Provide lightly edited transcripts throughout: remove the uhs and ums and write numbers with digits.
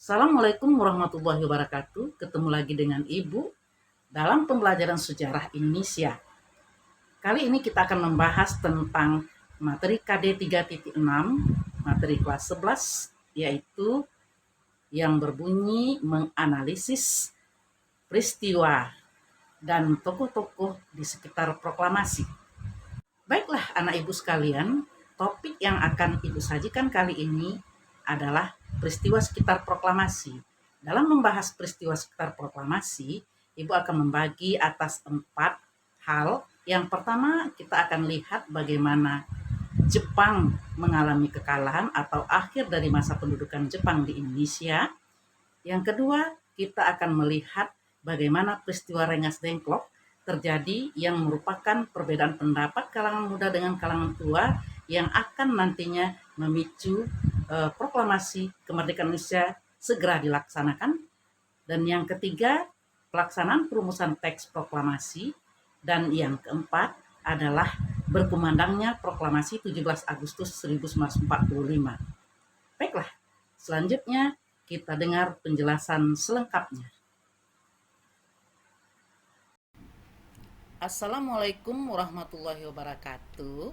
Assalamualaikum warahmatullahi wabarakatuh. Ketemu lagi dengan Ibu dalam pembelajaran sejarah Indonesia. Kali ini kita akan membahas tentang materi KD 3.6, materi kelas 11, yaitu yang berbunyi menganalisis peristiwa dan tokoh-tokoh di sekitar proklamasi. Baiklah anak ibu sekalian, topik yang akan ibu sajikan kali ini adalah peristiwa sekitar proklamasi. Dalam membahas peristiwa sekitar proklamasi, ibu akan membagi atas 4 hal. Yang pertama, kita akan lihat bagaimana Jepang mengalami kekalahan atau akhir dari masa pendudukan Jepang di Indonesia. Yang kedua, kita akan melihat bagaimana peristiwa Rengas Dengklok terjadi yang merupakan perbedaan pendapat kalangan muda dengan kalangan tua yang akan nantinya memicu proklamasi kemerdekaan Indonesia segera dilaksanakan. Dan yang ketiga, pelaksanaan perumusan teks proklamasi. Dan yang keempat adalah berkumandangnya proklamasi 17 Agustus 1945. Baiklah, selanjutnya kita dengar penjelasan selengkapnya. Assalamualaikum warahmatullahi wabarakatuh.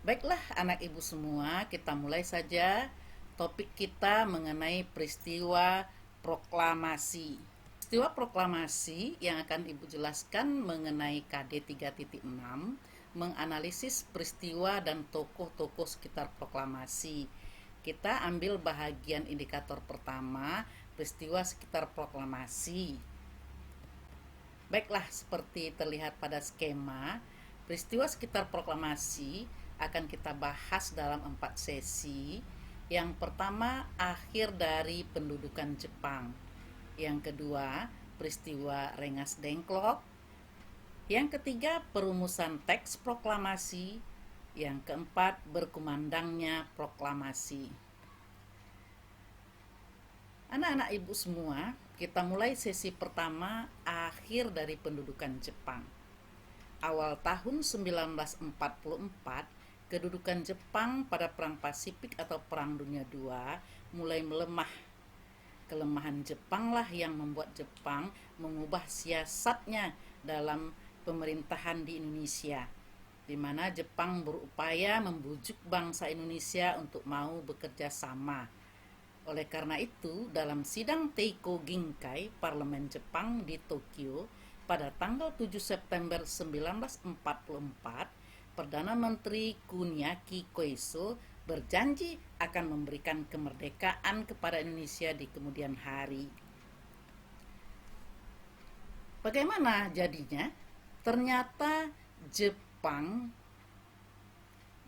Baiklah anak ibu semua, kita mulai saja topik kita mengenai peristiwa proklamasi. Peristiwa proklamasi yang akan ibu jelaskan mengenai KD 3.6 menganalisis peristiwa dan tokoh-tokoh sekitar proklamasi. Kita ambil bahagian indikator pertama, peristiwa sekitar proklamasi. Baiklah, seperti terlihat pada skema, peristiwa sekitar proklamasi akan kita bahas dalam 4 sesi. Yang pertama, akhir dari pendudukan Jepang. Yang kedua, peristiwa Rengas Dengklok. Yang ketiga, perumusan teks proklamasi. Yang keempat, berkumandangnya proklamasi. Anak-anak ibu semua, kita mulai sesi pertama, akhir dari pendudukan Jepang. Awal tahun 1944, kedudukan Jepang pada Perang Pasifik atau Perang Dunia II mulai melemah. Kelemahan Jepanglah yang membuat Jepang mengubah siasatnya dalam pemerintahan di Indonesia, di mana Jepang berupaya membujuk bangsa Indonesia untuk mau bekerja sama. Oleh karena itu, dalam sidang Teiko Ginkai, Parlemen Jepang di Tokyo, pada tanggal 7 September 1944, Perdana Menteri Kuniaki Koiso berjanji akan memberikan kemerdekaan kepada Indonesia di kemudian hari. Bagaimana jadinya? Ternyata Jepang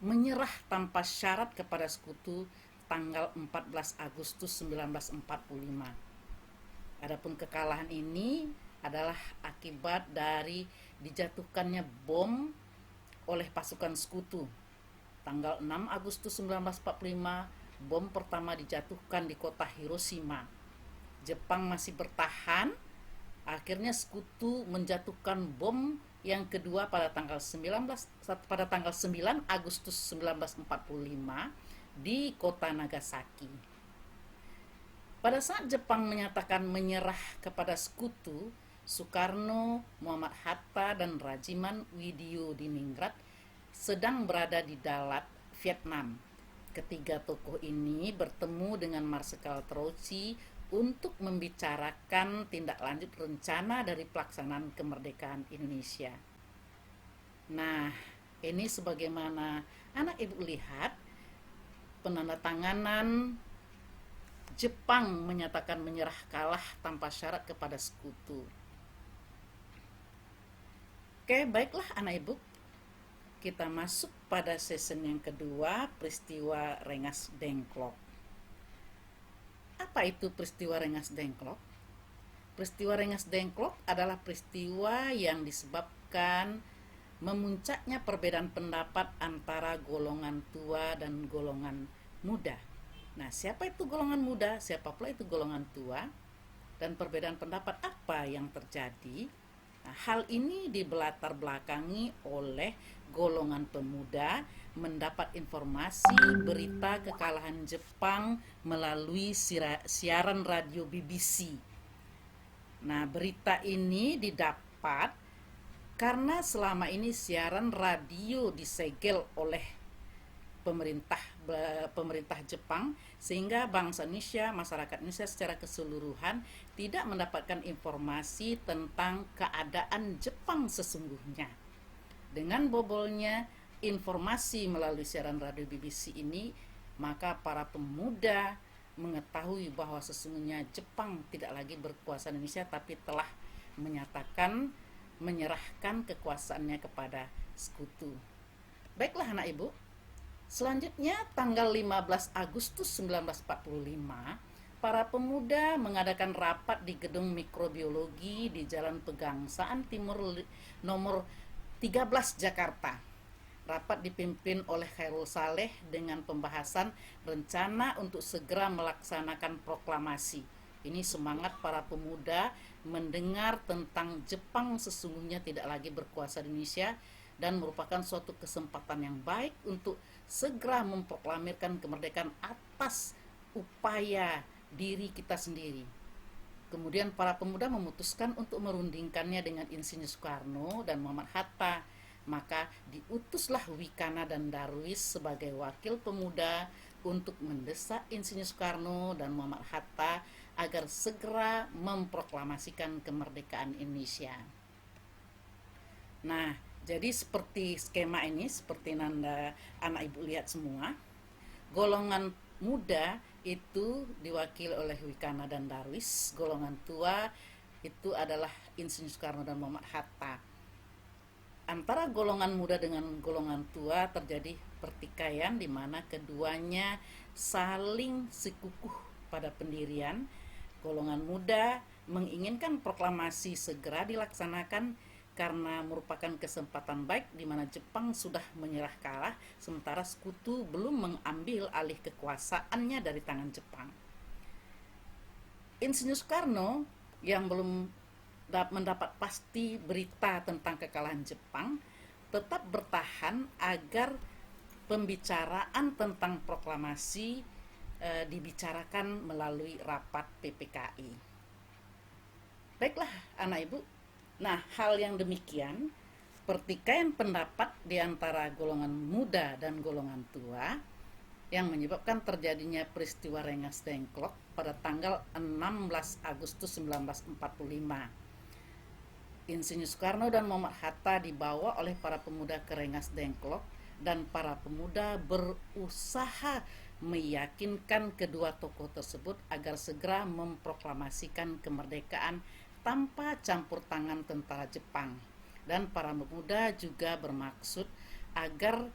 menyerah tanpa syarat kepada sekutu tanggal 14 Agustus 1945. Adapun kekalahan ini adalah akibat dari dijatuhkannya bom oleh pasukan sekutu. Tanggal 6 Agustus 1945, bom pertama dijatuhkan di kota Hiroshima. Jepang masih bertahan, akhirnya sekutu menjatuhkan bom yang kedua pada tanggal 9 Agustus 1945 di kota Nagasaki. Pada saat Jepang menyatakan menyerah kepada sekutu, Soekarno, Muhammad Hatta, dan Rajiman Widyo-Diningrat sedang berada di Dalat, Vietnam. Ketiga tokoh ini bertemu dengan Marsikal Trouci untuk membicarakan tindak lanjut rencana dari pelaksanaan kemerdekaan Indonesia. Nah, ini sebagaimana anak ibu lihat, penandatanganan Jepang menyatakan menyerah kalah tanpa syarat kepada sekutu. Oke, baiklah anak ibu, kita masuk pada season yang kedua, peristiwa Rengas Dengklok. Apa itu peristiwa Rengas Dengklok? Peristiwa Rengas Dengklok adalah peristiwa yang disebabkan memuncaknya perbedaan pendapat antara golongan tua dan golongan muda. Nah, siapa itu golongan muda, siapa pula itu golongan tua, dan perbedaan pendapat apa yang terjadi? Nah, hal ini dibelatar belakangi oleh golongan pemuda mendapat informasi berita kekalahan Jepang melalui siaran radio BBC. Nah, berita ini didapat karena selama ini siaran radio disegel oleh pemerintah Jepang, sehingga bangsa Indonesia, masyarakat Indonesia secara keseluruhan tidak mendapatkan informasi tentang keadaan Jepang sesungguhnya. Dengan bobolnya informasi melalui siaran radio BBC ini, maka para pemuda mengetahui bahwa sesungguhnya Jepang tidak lagi berkuasa di Indonesia, tapi telah menyerahkan kekuasaannya kepada sekutu. Baiklah anak ibu, selanjutnya tanggal 15 Agustus 1945, para pemuda mengadakan rapat di gedung mikrobiologi di Jalan Pegangsaan Timur nomor 13 Jakarta. Rapat dipimpin oleh Khairul Saleh dengan pembahasan rencana untuk segera melaksanakan proklamasi. Ini semangat para pemuda mendengar tentang Jepang sesungguhnya tidak lagi berkuasa di Indonesia dan merupakan suatu kesempatan yang baik untuk segera memproklamirkan kemerdekaan atas upaya diri kita sendiri. Kemudian para pemuda memutuskan untuk merundingkannya dengan Insinyur Soekarno dan Muhammad Hatta. Maka diutuslah Wikana dan Darwis sebagai wakil pemuda untuk mendesak Insinyur Soekarno dan Muhammad Hatta agar segera memproklamasikan kemerdekaan Indonesia. Nah, jadi seperti skema ini, seperti Nanda anak ibu lihat semua, golongan muda itu diwakili oleh Wikana dan Darwis, golongan tua itu adalah Insinyur Soekarno dan Muhammad Hatta. Antara golongan muda dengan golongan tua terjadi pertikaian di mana keduanya saling sikukuh pada pendirian. Golongan muda menginginkan proklamasi segera dilaksanakan karena merupakan kesempatan baik di mana Jepang sudah menyerah kalah, sementara sekutu belum mengambil alih kekuasaannya dari tangan Jepang. Insinyur Soekarno yang belum mendapat pasti berita tentang kekalahan Jepang tetap bertahan agar pembicaraan tentang proklamasi dibicarakan melalui rapat PPKI. Baiklah anak ibu, nah hal yang demikian, pertikaian pendapat di antara golongan muda dan golongan tua yang menyebabkan terjadinya peristiwa Rengas Dengklok pada tanggal 16 Agustus 1945. Insinyur Soekarno dan Muhammad Hatta dibawa oleh para pemuda ke Rengas Dengklok dan para pemuda berusaha meyakinkan kedua tokoh tersebut agar segera memproklamasikan kemerdekaan tanpa campur tangan tentara Jepang. Dan para pemuda juga bermaksud agar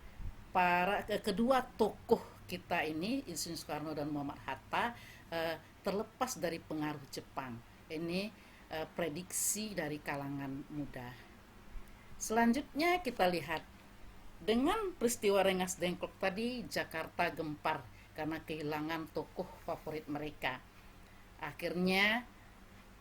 kedua tokoh kita ini, Insinyur Soekarno dan Muhammad Hatta, terlepas dari pengaruh Jepang. Ini prediksi dari kalangan muda. Selanjutnya kita lihat, dengan peristiwa Rengas Dengklok tadi, Jakarta gempar karena kehilangan tokoh favorit mereka. Akhirnya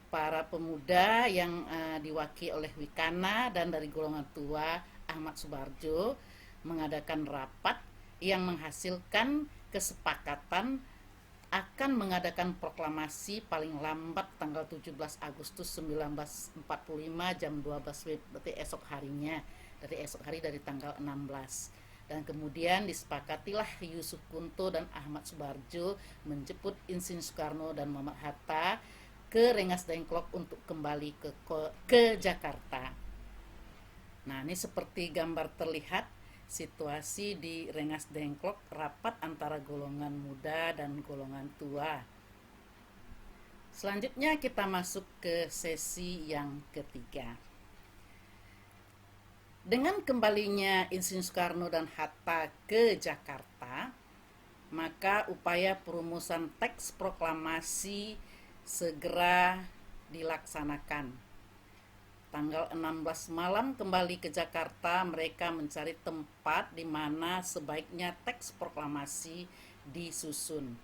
para pemuda yang diwakili oleh Wikana dan dari golongan tua Ahmad Subarjo mengadakan rapat yang menghasilkan kesepakatan akan mengadakan proklamasi paling lambat tanggal 17 Agustus 1945 jam 12 WIB, berarti esok harinya, dari tanggal 16. Dan kemudian disepakatilah Yusuf Kunto dan Ahmad Subarjo menjemput Insinyur Soekarno dan Muhammad Hatta ke Rengas Dengklok untuk kembali ke Jakarta. Nah, ini seperti gambar terlihat situasi di Rengas Dengklok, rapat antara golongan muda dan golongan tua. Selanjutnya kita masuk ke sesi yang ketiga. Dengan kembalinya Insinyur Soekarno dan Hatta ke Jakarta, maka upaya perumusan teks proklamasi segera dilaksanakan. Tanggal 16 malam kembali ke Jakarta, mereka mencari tempat di mana sebaiknya teks proklamasi disusun.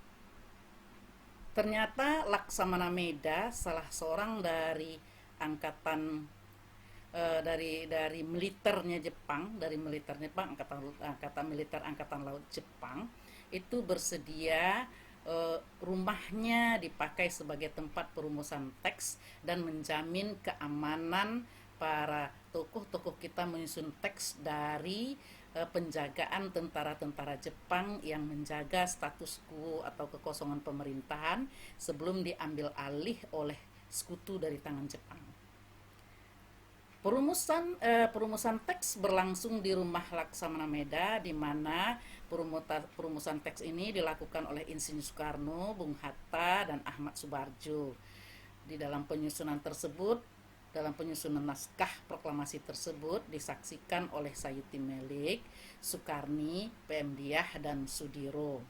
Ternyata Laksamana Meda, salah seorang dari angkatan dari militernya Jepang, angkatan militer angkatan laut Jepang itu bersedia rumahnya dipakai sebagai tempat perumusan teks dan menjamin keamanan para tokoh-tokoh kita menyusun teks dari penjagaan tentara-tentara Jepang yang menjaga status quo atau kekosongan pemerintahan sebelum diambil alih oleh sekutu dari tangan Jepang. Perumusan teks berlangsung di Rumah Laksamana Meda, di mana perumusan teks ini dilakukan oleh Insinyur Soekarno, Bung Hatta, dan Ahmad Subarjo. Di dalam penyusunan naskah proklamasi tersebut disaksikan oleh Sayuti Melik, Soekarni, PM Diah, dan Sudiro.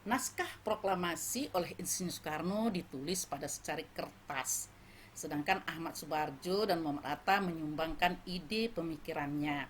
Naskah proklamasi oleh Insinyur Soekarno ditulis pada secari kertas, sedangkan Ahmad Subarjo dan Muhammad Hatta menyumbangkan ide pemikirannya.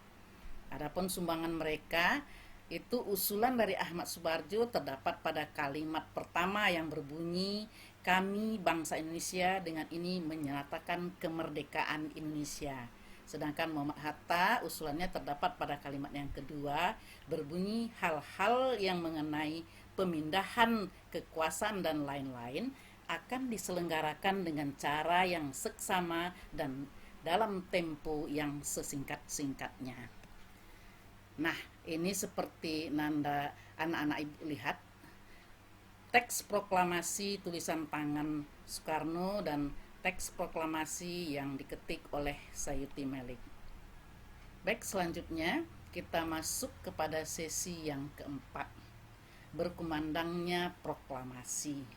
Adapun sumbangan mereka itu usulan dari Ahmad Subarjo terdapat pada kalimat pertama yang berbunyi, "Kami bangsa Indonesia dengan ini menyatakan kemerdekaan Indonesia." Sedangkan Muhammad Hatta usulannya terdapat pada kalimat yang kedua berbunyi, "Hal-hal yang mengenai pemindahan kekuasaan dan lain-lain akan diselenggarakan dengan cara yang seksama dan dalam tempo yang sesingkat-singkatnya." Nah, ini seperti nanda anak-anak ibu lihat, teks proklamasi tulisan tangan Soekarno dan teks proklamasi yang diketik oleh Sayuti Melik. Baik, selanjutnya kita masuk kepada sesi yang keempat, berkumandangnya proklamasi.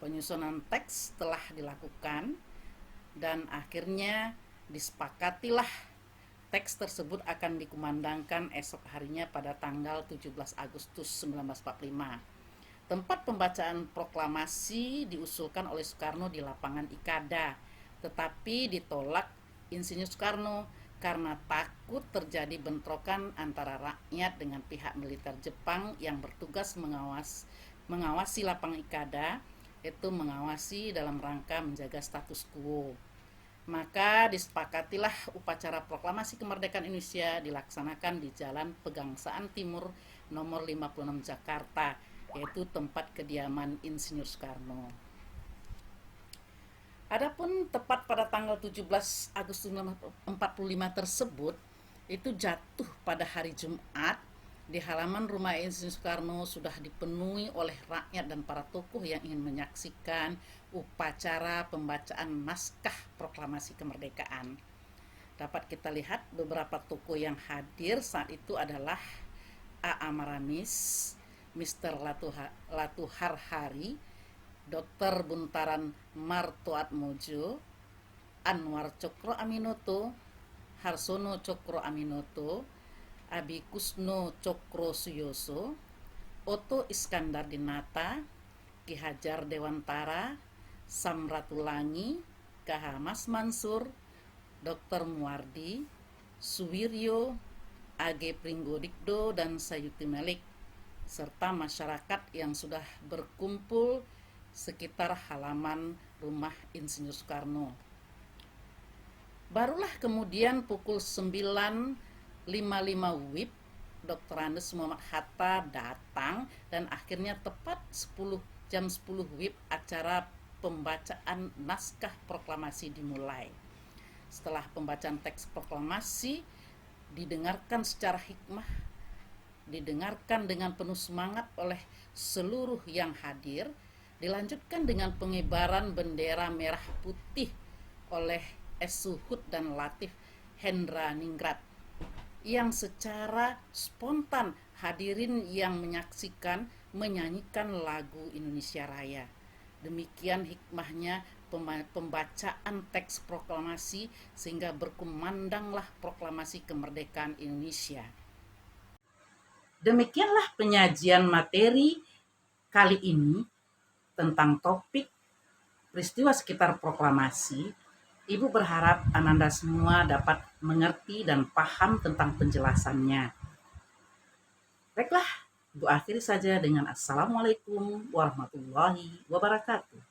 Penyusunan teks telah dilakukan dan akhirnya disepakatilah teks tersebut akan dikumandangkan esok harinya pada tanggal 17 Agustus 1945. Tempat pembacaan proklamasi diusulkan oleh Soekarno di lapangan Ikada, tetapi ditolak Insinyur Soekarno karena takut terjadi bentrokan antara rakyat dengan pihak militer Jepang yang bertugas mengawasi lapangan Ikada, itu mengawasi dalam rangka menjaga status quo. Maka disepakatilah upacara proklamasi kemerdekaan Indonesia dilaksanakan di Jalan Pegangsaan Timur nomor 56 Jakarta, yaitu tempat kediaman Insinyur Soekarno. Adapun tepat pada tanggal 17 Agustus 1945 tersebut itu jatuh pada hari Jumat. Di halaman rumah Insinyur Soekarno sudah dipenuhi oleh rakyat dan para tokoh yang ingin menyaksikan upacara pembacaan naskah proklamasi kemerdekaan. Dapat kita lihat beberapa tokoh yang hadir saat itu adalah A.A. Maramis, Mr. Latuhar Hari, Dr. Buntaran Martoatmojo, Anwar Cokro Aminoto, Harsono Cokro Aminoto, Abi Kusno Cokro Suyoso, Oto Iskandar Dinata, Ki Hajar Dewantara, Samratulangi, KH Mas Mansur, Dr. Muardi, Suwiryo, AG Pringgodikdo, dan Sayuti Melik, serta masyarakat yang sudah berkumpul sekitar halaman rumah Insinyur Soekarno. Barulah kemudian pukul 9.55 WIB, Dr. Andes Muhammad Hatta datang dan akhirnya tepat jam 10 WIB acara pembacaan naskah proklamasi dimulai. Setelah pembacaan teks proklamasi didengarkan secara hikmah, didengarkan dengan penuh semangat oleh seluruh yang hadir, dilanjutkan dengan pengibaran bendera merah putih oleh S. Suhud dan Latif Hendra Ningrat, yang secara spontan hadirin yang menyaksikan menyanyikan lagu Indonesia Raya. Demikian hikmahnya pembacaan teks proklamasi sehingga berkumandanglah proklamasi kemerdekaan Indonesia. Demikianlah penyajian materi kali ini tentang topik peristiwa sekitar proklamasi. Ibu berharap Ananda semua dapat mengerti dan paham tentang penjelasannya. Baiklah, Ibu akhiri saja dengan Assalamualaikum warahmatullahi wabarakatuh.